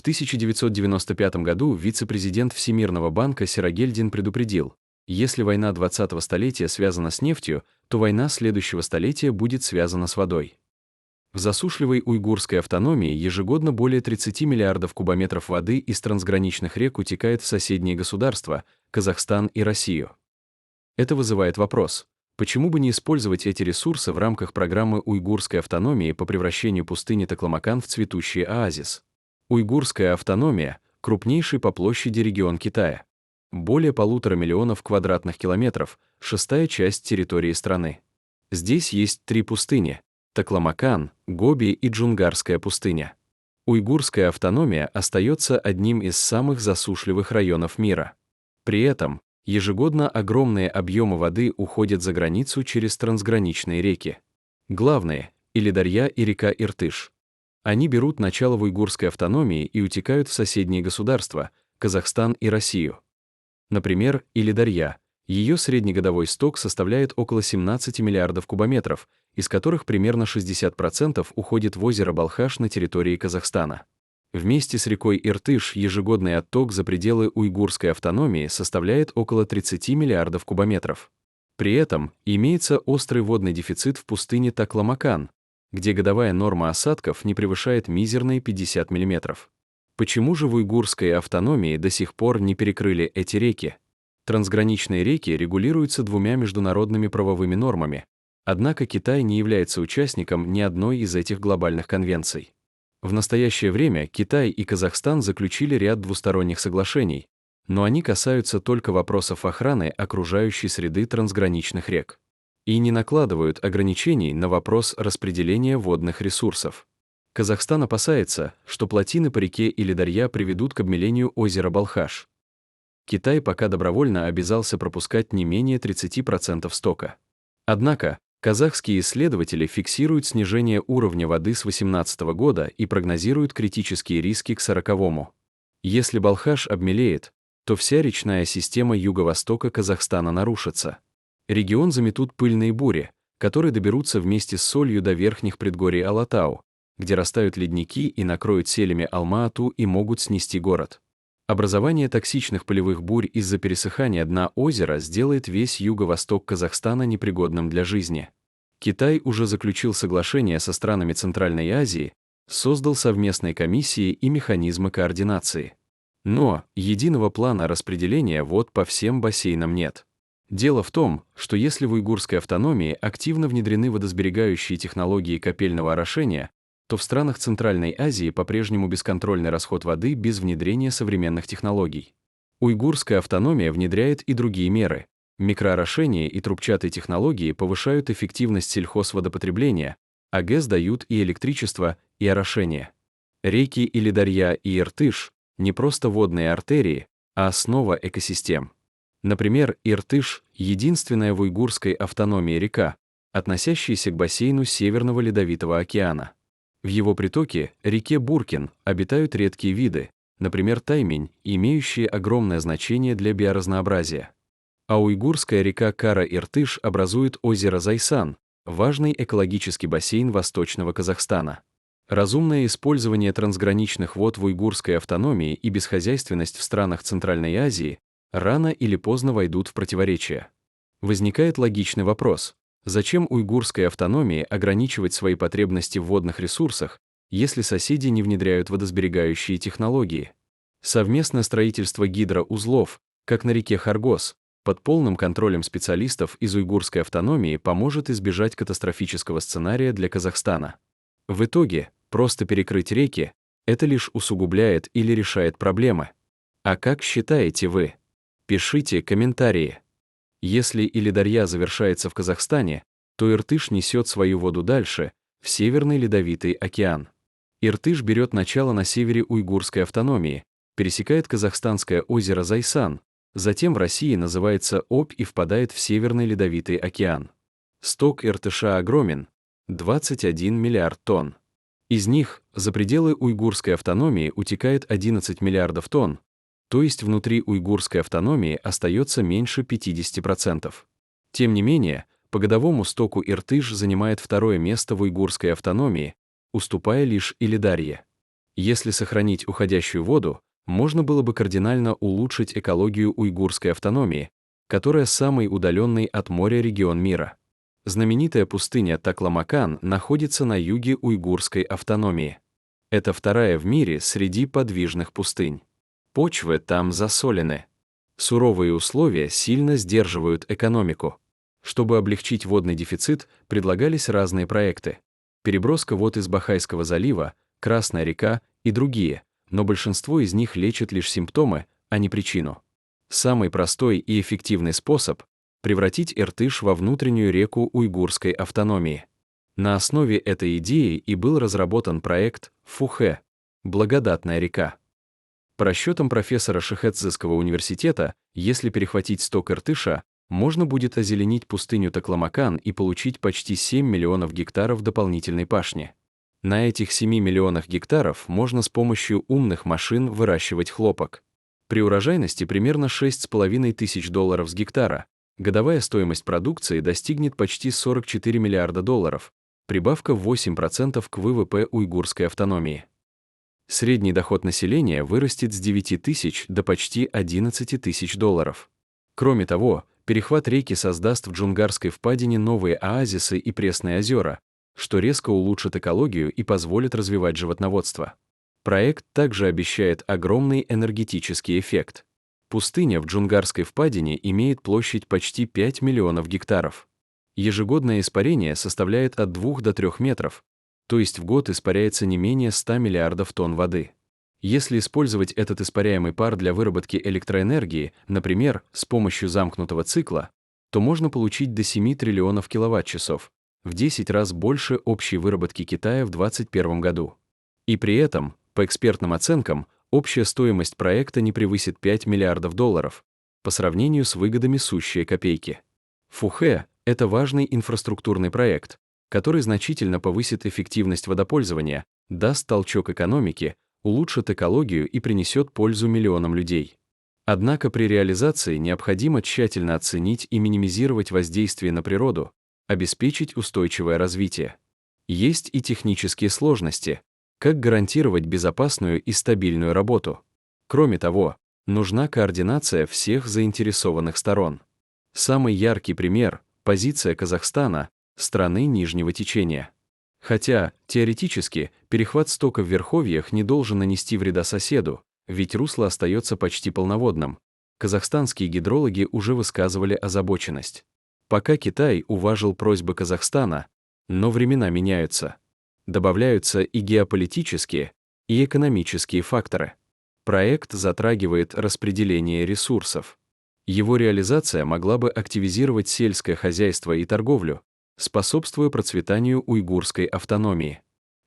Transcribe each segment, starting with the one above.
1995 году вице-президент Всемирного банка Сирагельдин предупредил: если война 20-го столетия связана с нефтью, то война следующего столетия будет связана с водой. В засушливой уйгурской автономии ежегодно более 30 миллиардов кубометров воды из трансграничных рек утекает в соседние государства – Казахстан и Россию. Это вызывает вопрос: почему бы не использовать эти ресурсы в рамках программы уйгурской автономии по превращению пустыни Такламакан в цветущий оазис? Уйгурская автономия – крупнейший по площади регион Китая. Более 1,5 миллиона квадратных километров, шестая часть территории страны. Здесь есть 3 пустыни – Такламакан, Гоби и Джунгарская пустыня. Уйгурская автономия остается одним из самых засушливых районов мира. При этом ежегодно огромные объемы воды уходят за границу через трансграничные реки. Главные – Илидарья и река Иртыш. Они берут начало в уйгурской автономии и утекают в соседние государства – Казахстан и Россию. Например, Илидарья. Ее среднегодовой сток составляет около 17 миллиардов кубометров, из которых примерно 60% уходит в озеро Балхаш на территории Казахстана. Вместе с рекой Иртыш ежегодный отток за пределы уйгурской автономии составляет около 30 миллиардов кубометров. При этом имеется острый водный дефицит в пустыне Такламакан, где годовая норма осадков не превышает мизерные 50 мм. Почему же в уйгурской автономии до сих пор не перекрыли эти реки? Трансграничные реки регулируются 2 международными правовыми нормами, однако Китай не является участником ни одной из этих глобальных конвенций. В настоящее время Китай и Казахстан заключили ряд двусторонних соглашений, но они касаются только вопросов охраны окружающей среды трансграничных рек и не накладывают ограничений на вопрос распределения водных ресурсов. Казахстан опасается, что плотины по реке Илидарья приведут к обмелению озера Балхаш. Китай пока добровольно обязался пропускать не менее 30% стока. Однако, казахские исследователи фиксируют снижение уровня воды с 2018 года и прогнозируют критические риски к 40-му. Если Балхаш обмелеет, то вся речная система юго-востока Казахстана нарушится. Регион заметут пыльные бури, которые доберутся вместе с солью до верхних предгорий Алатау, где растают ледники и накроют селями Алма-Ату и могут снести город. Образование токсичных пылевых бурь из-за пересыхания дна озера сделает весь юго-восток Казахстана непригодным для жизни. Китай уже заключил соглашение со странами Центральной Азии, создал совместные комиссии и механизмы координации. Но единого плана распределения вод по всем бассейнам нет. Дело в том, что если в уйгурской автономии активно внедрены водосберегающие технологии капельного орошения, то в странах Центральной Азии по-прежнему бесконтрольный расход воды без внедрения современных технологий. Уйгурская автономия внедряет и другие меры. Микроорошение и трубчатые технологии повышают эффективность сельхозводопотребления, а ГЭС дают и электричество, и орошение. Реки Илидарья и Иртыш — не просто водные артерии, а основа экосистем. Например, Иртыш — единственная в уйгурской автономии река, относящаяся к бассейну Северного Ледовитого океана. В его притоке, реке Буркин, обитают редкие виды, например, таймень, имеющие огромное значение для биоразнообразия. А уйгурская река Кара-Иртыш образует озеро Зайсан, важный экологический бассейн Восточного Казахстана. Разумное использование трансграничных вод в уйгурской автономии и бесхозяйственность в странах Центральной Азии рано или поздно войдут в противоречие. Возникает логичный вопрос: зачем уйгурской автономии ограничивать свои потребности в водных ресурсах, если соседи не внедряют водосберегающие технологии? Совместное строительство гидроузлов, как на реке Харгос, под полным контролем специалистов из уйгурской автономии поможет избежать катастрофического сценария для Казахстана. В итоге, просто перекрыть реки — это лишь усугубляет или решает проблемы. А как считаете вы? Пишите комментарии. Если Илидарья завершается в Казахстане, то Иртыш несет свою воду дальше, в Северный Ледовитый океан. Иртыш берет начало на севере уйгурской автономии, пересекает казахстанское озеро Зайсан, затем в России называется Обь и впадает в Северный Ледовитый океан. Сток Иртыша огромен — 21 миллиард тонн. Из них за пределы уйгурской автономии утекает 11 миллиардов тонн, то есть внутри уйгурской автономии остается меньше 50%. Тем не менее, по годовому стоку Иртыш занимает второе место в уйгурской автономии, уступая лишь Илидарье. Если сохранить уходящую воду, можно было бы кардинально улучшить экологию уйгурской автономии, которая самый удаленный от моря регион мира. Знаменитая пустыня Такламакан находится на юге уйгурской автономии. Это вторая в мире среди подвижных пустынь. Почвы там засолены. Суровые условия сильно сдерживают экономику. Чтобы облегчить водный дефицит, предлагались разные проекты. Переброска вод из Бахайского залива, Красная река и другие, но большинство из них лечат лишь симптомы, а не причину. Самый простой и эффективный способ — превратить Иртыш во внутреннюю реку уйгурской автономии. На основе этой идеи и был разработан проект Фухэ — Благодатная река. По расчетам профессора Шихэцзэского университета, если перехватить сток Иртыша, можно будет озеленить пустыню Такламакан и получить почти 7 миллионов гектаров дополнительной пашни. На этих 7 миллионах гектаров можно с помощью умных машин выращивать хлопок. При урожайности примерно $6,5 тысяч с гектара. Годовая стоимость продукции достигнет почти $44 миллиарда, прибавка в 8% к ВВП уйгурской автономии. Средний доход населения вырастет с 9 тысяч до почти 11 тысяч долларов. Кроме того, перехват реки создаст в Джунгарской впадине новые оазисы и пресные озера, что резко улучшит экологию и позволит развивать животноводство. Проект также обещает огромный энергетический эффект. Пустыня в Джунгарской впадине имеет площадь почти 5 миллионов гектаров. Ежегодное испарение составляет от 2 до 3 метров, то есть в год испаряется не менее 100 миллиардов тонн воды. Если использовать этот испаряемый пар для выработки электроэнергии, например, с помощью замкнутого цикла, то можно получить до 7 триллионов киловатт-часов, в 10 раз больше общей выработки Китая в 2021 году. И при этом, по экспертным оценкам, общая стоимость проекта не превысит 5 миллиардов долларов, по сравнению с выгодами сущие копейки. Фухэ — это важный инфраструктурный проект, который значительно повысит эффективность водопользования, даст толчок экономике, улучшит экологию и принесет пользу миллионам людей. Однако при реализации необходимо тщательно оценить и минимизировать воздействие на природу, обеспечить устойчивое развитие. Есть и технические сложности, как гарантировать безопасную и стабильную работу. Кроме того, нужна координация всех заинтересованных сторон. Самый яркий пример — позиция Казахстана, страны нижнего течения. Хотя, теоретически, перехват стока в верховьях не должен нанести вреда соседу, ведь русло остается почти полноводным. Казахстанские гидрологи уже высказывали озабоченность. Пока Китай уважил просьбы Казахстана, но времена меняются. Добавляются и геополитические, и экономические факторы. Проект затрагивает распределение ресурсов. Его реализация могла бы активизировать сельское хозяйство и торговлю, способствуя процветанию уйгурской автономии.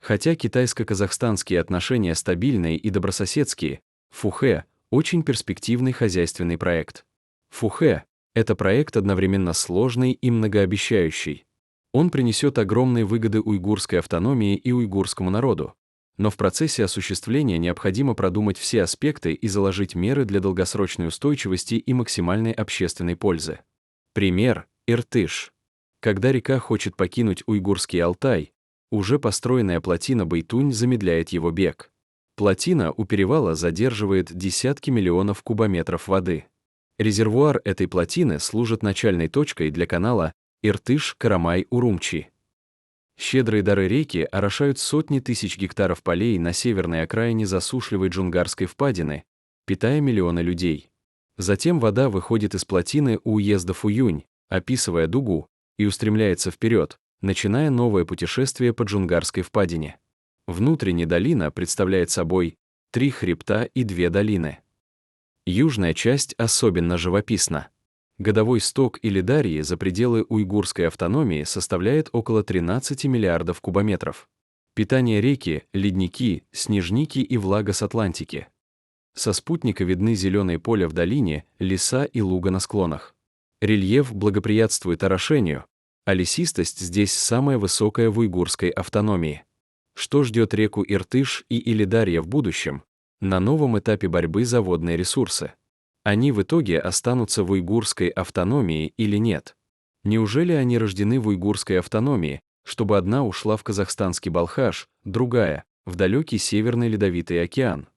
Хотя китайско-казахстанские отношения стабильные и добрососедские, Фухэ — очень перспективный хозяйственный проект. Фухэ — это проект одновременно сложный и многообещающий. Он принесет огромные выгоды уйгурской автономии и уйгурскому народу, но в процессе осуществления необходимо продумать все аспекты и заложить меры для долгосрочной устойчивости и максимальной общественной пользы. Пример — Иртыш. Когда река хочет покинуть уйгурский Алтай, уже построенная плотина Бэйтунь замедляет его бег. Плотина у перевала задерживает десятки миллионов кубометров воды. Резервуар этой плотины служит начальной точкой для канала Иртыш-Карамай-Урумчи. Щедрые дары реки орошают сотни тысяч гектаров полей на северной окраине засушливой Джунгарской впадины, питая миллионы людей. Затем вода выходит из плотины у уезда Фуюнь, описывая дугу, и устремляется вперед, начиная новое путешествие по Джунгарской впадине. Внутренняя долина представляет собой 3 хребта и 2 долины. Южная часть особенно живописна. Годовой сток Илидарии за пределы уйгурской автономии составляет около 13 миллиардов кубометров. Питание реки — ледники, снежники и влага с Атлантики. Со спутника видны зеленые поля в долине, леса и луга на склонах. Рельеф благоприятствует орошению, а лесистость здесь самая высокая в уйгурской автономии. Что ждет реку Иртыш и Илидария в будущем? На новом этапе борьбы за водные ресурсы. Они в итоге останутся в уйгурской автономии или нет? Неужели они рождены в уйгурской автономии, чтобы одна ушла в казахстанский Балхаш, другая — в далекий Северный Ледовитый океан.